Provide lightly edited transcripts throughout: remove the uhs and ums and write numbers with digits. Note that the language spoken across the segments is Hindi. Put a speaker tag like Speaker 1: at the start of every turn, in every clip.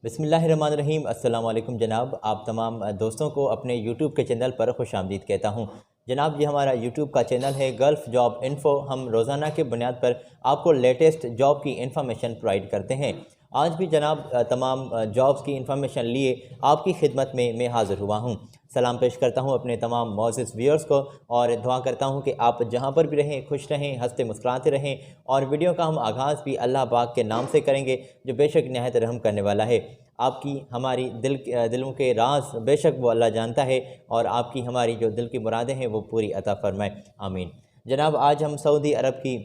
Speaker 1: बिस्मिल्लाहिर्रहमानिर्रहीम। अस्सलाम वालेकुम जनाब। आप तमाम दोस्तों को अपने यूट्यूब के चैनल पर खुशामदीद कहता हूँ। जनाब, ये हमारा यूट्यूब का चैनल है गल्फ़ जॉब इन्फ़ो। हम रोज़ाना के बुनियाद पर आपको लेटेस्ट जॉब की इन्फॉर्मेशन प्रोवाइड करते हैं। आज भी जनाब तमाम जॉब्स की इन्फॉर्मेशन लिए आपकी खिदमत में मैं हाज़िर हुआ हूँ। सलाम पेश करता हूँ अपने तमाम मोअज़्ज़िज़ व्यूअर्स को और दुआ करता हूँ कि आप जहाँ पर भी रहें खुश रहें, हंसते मुस्कुराते रहें। और वीडियो का हम आगाज़ भी अल्लाह पाक के नाम से करेंगे जो बेशक निहायत रहम करने वाला है। आपकी हमारी दिलों के राज बेशक वो अल्लाह जानता है और आपकी हमारी जो दिल की मुरादें हैं वो पूरी अता फरमाए, आमीन। जनाब, आज हम सऊदी अरब की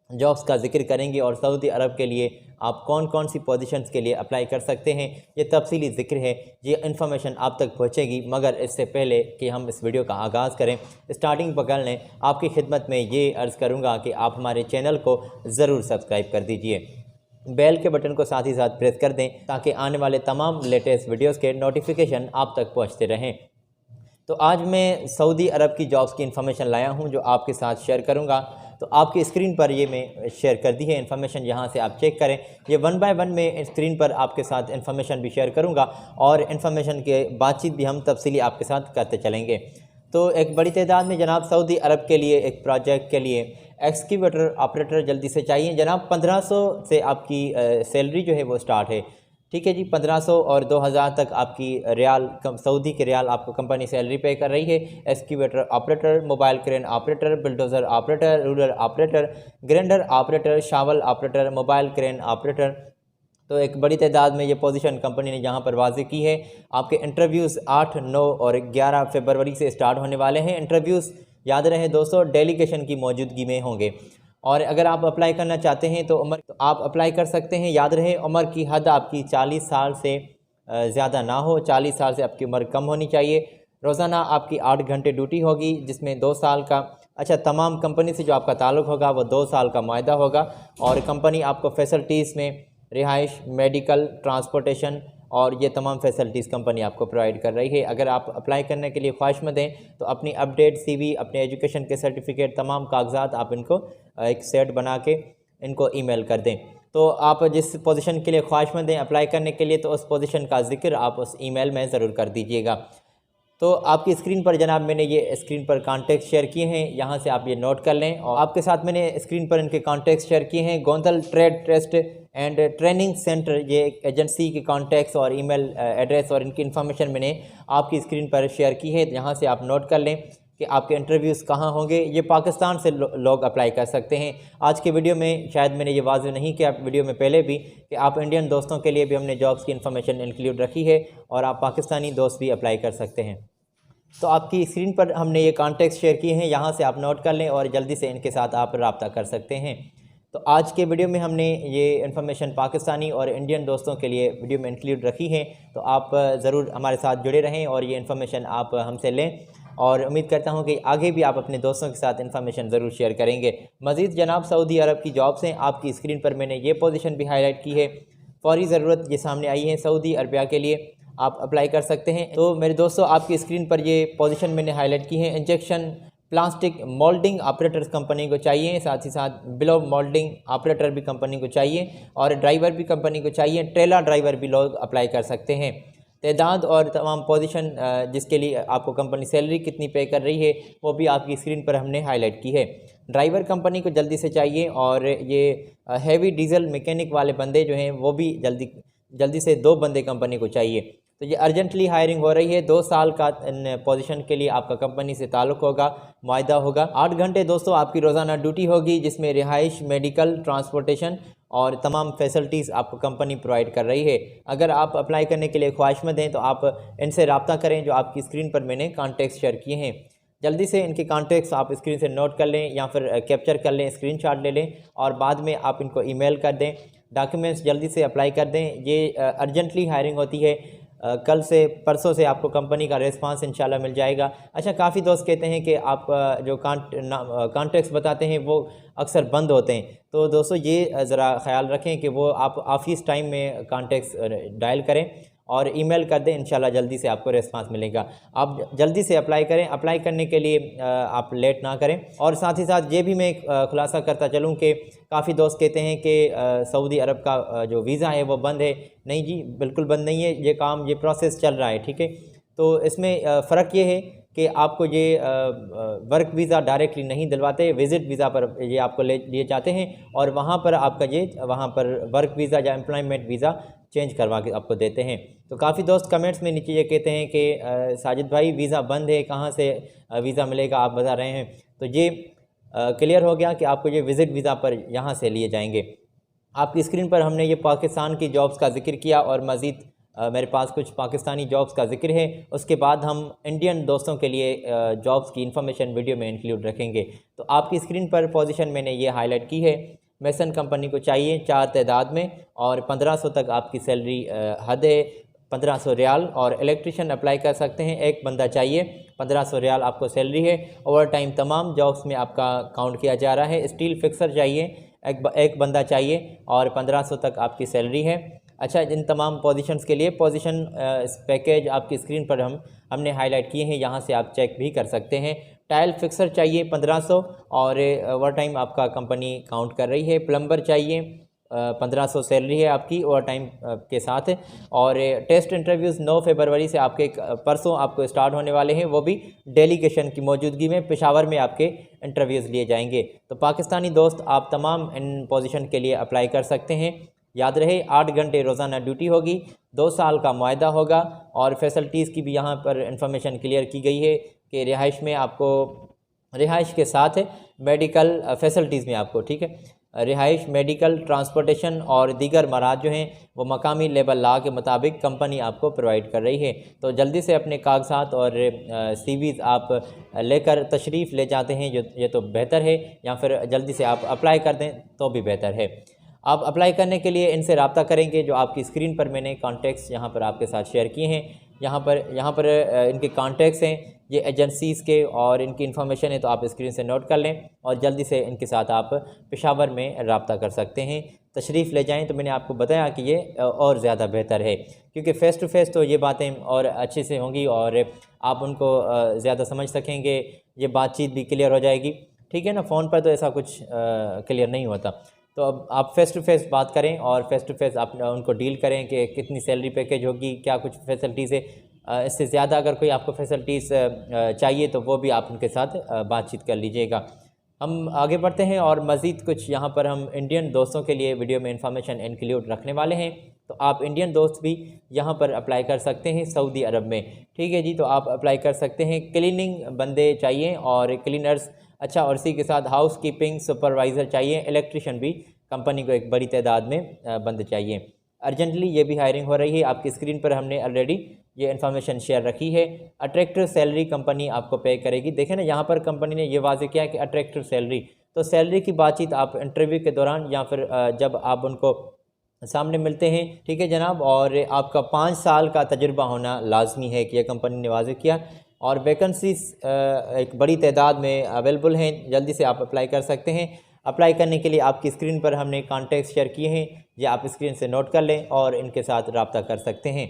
Speaker 1: जॉब्स का ज़िक्र करेंगे और सऊदी अरब के लिए आप कौन कौन सी पोजीशंस के लिए अप्लाई कर सकते हैं, ये तफसीली ज़िक्र है। ये इन्फॉर्मेशन आप तक पहुँचेगी, मगर इससे पहले कि हम इस वीडियो का आगाज़ करें, स्टार्टिंग पकड़ लें, आपकी खिदमत में ये अर्ज़ करूँगा कि आप हमारे चैनल को ज़रूर सब्सक्राइब कर दीजिए। बेल के बटन को साथ ही साथ प्रेस कर दें ताकि आने वाले तमाम लेटेस्ट वीडियोस के नोटिफिकेशन आप तक पहुंचते रहें। तो आज मैं सऊदी अरब की जॉब्स की इन्फॉर्मेशन लाया हूं जो आपके साथ शेयर करूंगा। तो आपकी स्क्रीन पर ये मैं शेयर कर दी है इन्फॉर्मेशन, यहाँ से आप चेक करें। ये 1 बाय 1 में स्क्रीन पर आपके साथ इन्फॉर्मेशन भी शेयर करूँगा और इन्फॉर्मेशन के बातचीत भी हम तफसीली आपके साथ करते चलेंगे। तो एक बड़ी तादाद में जनाब सऊदी अरब के लिए एक प्रोजेक्ट के लिए एक्सकेवेटर ऑपरेटर जल्दी से चाहिए। जनाब 1500 से आपकी सैलरी जो है वो स्टार्ट है। ठीक है जी, 1500 और 2000 तक आपकी सऊदी के रियाल आपको कंपनी सैलरी पे कर रही है। Excavator operator, mobile crane operator, bulldozer operator, ruler operator, grinder operator, shovel operator, mobile crane operator. तो एक बड़ी तादाद में ये पोजीशन कंपनी ने यहाँ पर वाज़े की है। आपके इंटरव्यूज़ 8, 9 और 11 फरवरी से स्टार्ट होने वाले हैं। इंटरव्यूज़ याद रहे दोस्तों डेलीगेशन की मौजूदगी में होंगे। और अगर आप अप्लाई करना चाहते हैं तो आप अप्लाई कर सकते हैं। याद रहे उम्र की हद आपकी 40 साल से ज़्यादा ना हो, 40 साल से आपकी उम्र कम होनी चाहिए। रोज़ाना आपकी 8 घंटे ड्यूटी होगी जिसमें 2 साल का तमाम कंपनी से जो आपका ताल्लुक़ होगा वो 2 साल का मुआहदा होगा। और कंपनी आपको फैसिलिटीज़ में रिहाइश, मेडिकल, ट्रांसपोर्टेशन और ये तमाम फैसिलिटीज़ कंपनी आपको प्रोवाइड कर रही है। अगर आप अप्लाई करने के लिए ख्वाहिशमंद हैं तो अपनी अपडेट CV, अपने एजुकेशन के सर्टिफिकेट, तमाम कागजात आप इनको एक सेट बना के इनको ईमेल कर दें। तो आप जिस पोजीशन के लिए ख्वाहिशमंद हैं अप्लाई करने के लिए तो उस पोजीशन का ज़िक्र आप उस ईमेल में ज़रूर कर दीजिएगा। तो आपकी स्क्रीन पर जनाब मैंने ये स्क्रीन पर कॉन्टैक्ट शेयर किए हैं, यहाँ से आप ये नोट कर लें। और आपके साथ मैंने स्क्रीन पर इनके कॉन्टैक्ट शेयर किए हैं। Gondal trade test and training centre, ये एक एजेंसी के कॉन्टैक्ट्स और ईमेल एड्रेस और इनकी इन्फॉर्मेशन मैंने आपकी स्क्रीन पर शेयर की है। यहाँ से आप नोट कर लें कि आपके इंटरव्यूज़ कहाँ होंगे। ये पाकिस्तान से लोग अप्लाई कर सकते हैं। आज के वीडियो में शायद मैंने ये वाज़ेह नहीं किया वीडियो में पहले भी कि आप इंडियन दोस्तों के लिए भी हमने जॉब्स की इन्फॉर्मेशन इंक्लूड रखी है और आप पाकिस्तानी दोस्त भी अप्लाई कर सकते हैं। तो आपकी स्क्रीन पर हमने ये कॉन्टैक्ट शेयर किए हैं, यहाँ से आप नोट कर लें और जल्दी से इनके साथ आप रब्ता कर सकते हैं। तो आज के वीडियो में हमने ये इन्फॉर्मेशन पाकिस्तानी और इंडियन दोस्तों के लिए वीडियो में इंक्लूड रखी है। तो आप ज़रूर हमारे साथ जुड़े रहें और ये इन्फॉर्मेशन आप हमसे लें और उम्मीद करता हूँ कि आगे भी आप अपने दोस्तों के साथ इन्फॉर्मेशन ज़रूर शेयर करेंगे। मज़ीद जनाब सऊदी अरब की जॉब्स हैं, आपकी स्क्रीन पर मैंने ये पोजीशन भी हाईलाइट की है। फौरी ज़रूरत ये सामने आई है सऊदी अरबिया के लिए, आप अप्लाई कर सकते हैं। तो मेरे दोस्तों आपकी स्क्रीन पर ये पोजीशन मैंने हाईलाइट की है। Injection plastic moulding operators company को चाहिए, साथ ही साथ बिलो मोल्डिंग ऑपरेटर भी कंपनी को चाहिए और ड्राइवर भी कंपनी को चाहिए। ट्रेलर ड्राइवर भी लोग अप्लाई कर सकते हैं। तादाद और तमाम पोजीशन जिसके लिए आपको कंपनी सैलरी कितनी पे कर रही है वो भी आपकी स्क्रीन पर हमने हाईलाइट की है। ड्राइवर कंपनी को जल्दी से चाहिए और ये हैवी डीजल मैकेनिक वाले बंदे जो हैं वो भी जल्दी से 2 बंदे कंपनी को चाहिए। तो ये अर्जेंटली हायरिंग हो रही है। 2 साल का पोजीशन के लिए आपका कंपनी से ताल्लुक़ होगा, मुआहदा होगा। 8 घंटे दोस्तों आपकी रोज़ाना ड्यूटी होगी जिसमें रिहाइश, मेडिकल, ट्रांसपोर्टेशन और तमाम फैसिलिटीज़ आपको कंपनी प्रोवाइड कर रही है। अगर आप अप्लाई करने के लिए ख्वाहिशमंद हैं तो आप इनसे रब्ता करें जो आपकी स्क्रीन पर मैंने कॉन्टैक्ट शेयर किए हैं। जल्दी से इनके कॉन्टैक्ट्स आप स्क्रीन से नोट कर लें या फिर कैप्चर कर लें, स्क्रीनशॉट ले लें और बाद में आप इनको ईमेल कर दें। डॉक्यूमेंट्स जल्दी से अप्लाई कर दें। ये अर्जेंटली हायरिंग होती है। कल से परसों से आपको कंपनी का रिस्पांस इंशाल्लाह मिल जाएगा। काफ़ी दोस्त कहते हैं कि आप जो कॉन्टैक्ट्स बताते हैं वो अक्सर बंद होते हैं। तो दोस्तों ये ज़रा ख्याल रखें कि वो आप ऑफिस टाइम में कॉन्टैक्ट्स डायल करें और ईमेल कर दें, इंशाल्लाह जल्दी से आपको रिस्पांस मिलेगा। आप जल्दी से अप्लाई करें। अप्लाई करने के लिए आप लेट ना करें। और साथ ही साथ ये भी मैं खुलासा करता चलूँ कि काफ़ी दोस्त कहते हैं कि सऊदी अरब का जो वीज़ा है वो बंद है। नहीं जी, बिल्कुल बंद नहीं है, ये काम, ये प्रोसेस चल रहा है, ठीक है। तो इसमें फ़र्क ये है कि आपको ये वर्क वीज़ा डायरेक्टली नहीं दिलवाते, विज़िट वीज़ा पर ये आपको लिए जाते हैं और वहाँ पर आपका ये वहाँ पर वर्क वीज़ा या एम्प्लॉयमेंट वीज़ा चेंज करवा के आपको देते हैं। तो काफ़ी दोस्त कमेंट्स में नीचे ये कहते हैं कि साजिद भाई वीज़ा बंद है, कहाँ से वीज़ा मिलेगा, आप बता रहे हैं। तो ये क्लियर हो गया कि आपको ये विज़िट वीज़ा पर यहाँ से लिए जाएंगे। आपकी स्क्रीन पर हमने ये पाकिस्तान की जॉब्स का जिक्र किया और मज़ीद मेरे पास कुछ पाकिस्तानी जॉब्स का जिक्र है। उसके बाद हम इंडियन दोस्तों के लिए जॉब्स की इन्फॉर्मेशन वीडियो में इंक्लूड रखेंगे। तो आपकी स्क्रीन पर पोजीशन मैंने ये हाईलाइट की है। मेसन कंपनी को चाहिए 4 तादाद में और 1500 तक आपकी सैलरी हद है, 1500 रियाल। और इलेक्ट्रिशियन अप्लाई कर सकते हैं, एक बंदा चाहिए, 1500 रियाल आपको सैलरी है। ओवर टाइम तमाम जॉब्स में आपका काउंट किया जा रहा है। स्टील फिक्सर चाहिए, एक बंदा चाहिए और 1500 तक आपकी सैलरी है। अच्छा, इन तमाम पोजीशंस के लिए पोजीशन पैकेज आपकी स्क्रीन पर हमने हाईलाइट किए हैं, यहाँ से आप चेक भी कर सकते हैं। टाइल फिक्सर चाहिए 1500 और ओवर टाइम आपका कंपनी काउंट कर रही है। प्लम्बर चाहिए 1500 सैलरी है आपकी ओवर टाइम के साथ। और टेस्ट इंटरव्यूज़ 9 फरवरी से आपके परसों आपको स्टार्ट होने वाले हैं, वो भी डेलीगेशन की मौजूदगी में पेशावर में आपके इंटरव्यूज़ लिए जाएंगे। तो पाकिस्तानी दोस्त आप तमाम इन पोजीशन के लिए अप्लाई कर सकते हैं। याद रहे 8 घंटे रोज़ाना ड्यूटी होगी, 2 साल का मुआहदा होगा और फैसिलिटीज़ की भी यहाँ पर इंफॉर्मेशन क्लियर की गई है कि रिहाइश में आपको, रिहाइश के साथ मेडिकल फैसिलिटीज़ में आपको, ठीक है, रिहाइश, मेडिकल, ट्रांसपोर्टेशन और दीगर मराज जो हैं वो मकामी लेबर लॉ के मुताबिक कंपनी आपको प्रोवाइड कर रही है। तो जल्दी से अपने कागजात और सीवीज़ आप लेकर तशरीफ़ ले जाते हैं, ये तो बेहतर है, या फिर जल्दी से आप अप्लाई कर दें तो भी बेहतर है। आप अप्लाई करने के लिए इनसे रब्ता करेंगे, जो आपकी स्क्रीन पर मैंने कॉन्टैक्ट्स यहाँ पर आपके साथ शेयर किए हैं। यहाँ पर इनके कॉन्टैक्ट्स हैं, ये एजेंसीज़ के, और इनकी इन्फॉर्मेशन है, तो आप स्क्रीन से नोट कर लें और जल्दी से इनके साथ आप पेशावर में रब्ता कर सकते हैं। तशरीफ़ ले जाएं। तो मैंने आपको बताया कि ये और ज़्यादा बेहतर है, क्योंकि फ़ेस टू फेस तो ये बातें और अच्छे से होंगी और आप उनको ज़्यादा समझ सकेंगे, ये बातचीत भी क्लियर हो जाएगी, ठीक है ना। फ़ोन पर तो ऐसा कुछ क्लियर नहीं होता। तो अब आप फ़ेस टू फेस बात करें और फ़ेस टू फेस आप उनको डील करें कि कितनी सैलरी पैकेज होगी, क्या कुछ फैसिलिटीज़ है। इससे ज़्यादा अगर कोई आपको फैसिलिटीज़ चाहिए तो वो भी आप उनके साथ बातचीत कर लीजिएगा। हम आगे बढ़ते हैं और मज़ीद कुछ यहाँ पर हम इंडियन दोस्तों के लिए वीडियो में इंफॉर्मेशन इंक्लूड रखने वाले हैं। तो आप इंडियन दोस्त भी यहाँ पर अप्लाई कर सकते हैं सऊदी अरब में, ठीक है जी। तो आप अप्लाई कर सकते हैं। क्लीनिंग बंदे चाहिए और क्लीनर्स, अच्छा, और इसी के साथ हाउस कीपिंग सुपरवाइज़र चाहिए। इलेक्ट्रिशियन भी कंपनी को एक बड़ी तादाद में बंद चाहिए। अर्जेंटली ये भी हायरिंग हो रही है। आपकी स्क्रीन पर हमने ऑलरेडी ये इन्फॉर्मेशन शेयर रखी है। अट्रैक्टिव सैलरी कंपनी आपको पे करेगी। देखें ना, यहाँ पर कंपनी ने ये वाज़ेह किया है कि अट्रैक्टिव सैलरी, तो सैलरी की बातचीत आप इंटरव्यू के दौरान या फिर जब आप उनको सामने मिलते हैं, ठीक है जनाब, और आपका 5 साल का तजुर्बा होना लाजमी है कि यह कंपनी ने वाज़ेह किया। और वैकेंसीज एक बड़ी तादाद में अवेलेबल हैं, जल्दी से आप अप्लाई कर सकते हैं। अप्लाई करने के लिए आपकी स्क्रीन पर हमने कॉन्टैक्ट शेयर किए हैं, ये आप स्क्रीन से नोट कर लें और इनके साथ रब्ता कर सकते हैं।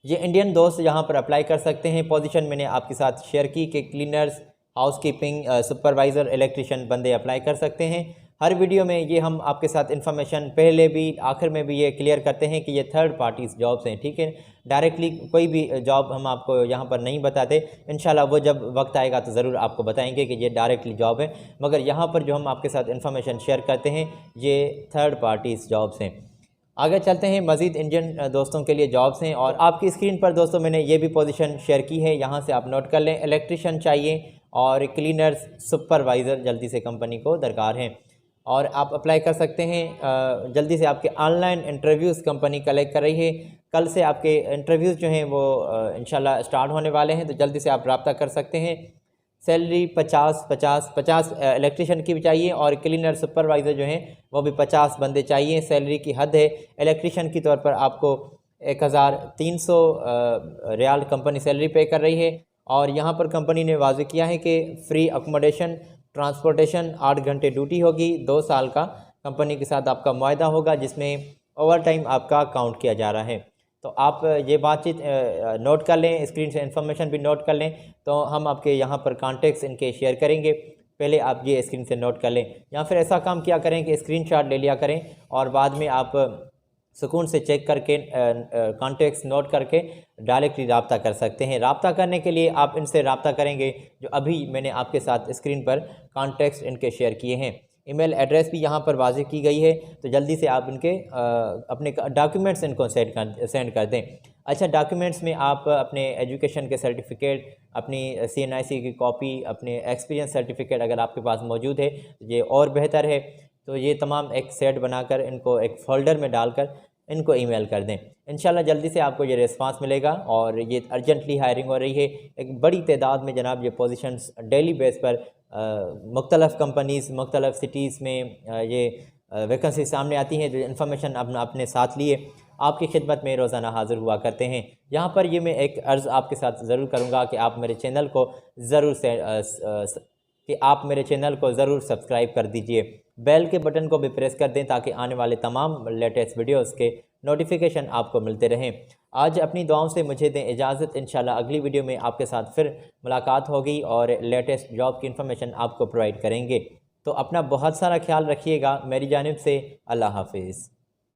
Speaker 1: ये इंडियन दोस्त यहाँ पर अप्लाई कर सकते हैं। पोजीशन मैंने आपके साथ शेयर की कि क्लीनर्स, हाउसकीपिंग सुपरवाइज़र, इलेक्ट्रिशियन बंदे अप्लाई कर सकते हैं। हर वीडियो में ये हम आपके साथ इन्फॉर्मेशन पहले भी आखिर में भी ये क्लियर करते हैं कि ये थर्ड पार्टीज़ जॉब्स हैं, ठीक है। डायरेक्टली कोई भी जॉब हम आपको यहाँ पर नहीं बताते। इंशाल्लाह वो जब वक्त आएगा तो ज़रूर आपको बताएंगे कि ये डायरेक्टली जॉब है, मगर यहाँ पर जो हम आपके साथ इन्फॉर्मेशन शेयर करते हैं ये थर्ड पार्टीज़ जॉब्स हैं। आगे चलते हैं, मज़ीद इंडियन दोस्तों के लिए जॉब्स हैं और आपकी स्क्रीन पर दोस्तों मैंने ये भी पोजीशन शेयर की है, यहाँ से आप नोट कर लें। इलेक्ट्रिशियन चाहिए और क्लीनर्स, सुपरवाइज़र जल्दी से कंपनी को दरकार हैं और आप अप्लाई कर सकते हैं। जल्दी से आपके ऑनलाइन इंटरव्यूज़ कंपनी कलेक्ट कर रही है। कल से आपके इंटरव्यूज़ जो हैं वो इंशाल्लाह स्टार्ट होने वाले हैं, तो जल्दी से आप रब्ता कर सकते हैं। सैलरी 50 इलेक्ट्रिशियन की भी चाहिए और क्लीनर सुपरवाइज़र जो हैं वो भी 50 बंदे चाहिए। सैलरी की हद है इलेक्ट्रिशियन की तौर पर आपको 1300 रियाल कंपनी सैलरी पे कर रही है। और यहाँ पर कंपनी ने वाज़ेह किया है कि फ्री अकोमोडेशन, ट्रांसपोर्टेशन, 8 घंटे ड्यूटी होगी, 2 साल का कंपनी के साथ आपका मुआहदा होगा जिसमें ओवर टाइम आपका काउंट किया जा रहा है। तो आप ये बातचीत नोट कर लें, स्क्रीन से इन्फॉर्मेशन भी नोट कर लें। तो हम आपके यहाँ पर कॉन्टेक्ट्स इनके शेयर करेंगे, पहले आप ये स्क्रीन से नोट कर लें, या फिर ऐसा काम किया करें कि स्क्रीनशॉट ले लिया करें और बाद में आप सुकून से चेक करके कॉन्टेक्ट्स नोट करके डायरेक्टली रब्ता कर सकते हैं। रब्ता करने के लिए आप इनसे रब्ता करेंगे जो अभी मैंने आपके साथ स्क्रीन पर कॉन्टेक्ट्स इनके शेयर किए हैं। ईमेल एड्रेस भी यहाँ पर वाज़ेह की गई है, तो जल्दी से आप इनके अपने डॉक्यूमेंट्स इनको सेंड कर दें। अच्छा, डॉक्यूमेंट्स में आप अपने एजुकेशन के सर्टिफिकेट, अपनी CNIC की कॉपी, अपने एक्सपीरियंस सर्टिफिकेट अगर आपके पास मौजूद है ये और बेहतर है। तो ये तमाम एक सेट बनाकर इनको एक फ़ोल्डर में डालकर इनको ईमेल कर दें। इंशाल्लाह जल्दी से आपको ये रिस्पांस मिलेगा और ये अर्जेंटली हायरिंग हो रही है। एक बड़ी तादाद में जनाब ये पोजीशंस डेली बेस पर मुख्तलिफ़ कंपनीज़, मुख्तलिफ़ सिटीज़ में ये वैकेंसी सामने आती हैं। जो इन्फॉर्मेशन अपने साथ लिए आपकी खिदमत में रोज़ाना हाज़िर हुआ करते हैं। यहाँ पर ये मैं एक अर्ज़ आपके साथ ज़रूर करूँगा कि आप मेरे चैनल को ज़रूर सब्सक्राइब कर दीजिए। बेल के बटन को भी प्रेस कर दें ताकि आने वाले तमाम लेटेस्ट वीडियोस के नोटिफिकेशन आपको मिलते रहें। आज अपनी दुआओं से मुझे दें इजाज़त। इंशाल्लाह अगली वीडियो में आपके साथ फिर मुलाकात होगी और लेटेस्ट जॉब की इन्फॉर्मेशन आपको प्रोवाइड करेंगे। तो अपना बहुत सारा ख्याल रखिएगा। मेरी जानिब से अल्लाह हाफिज़।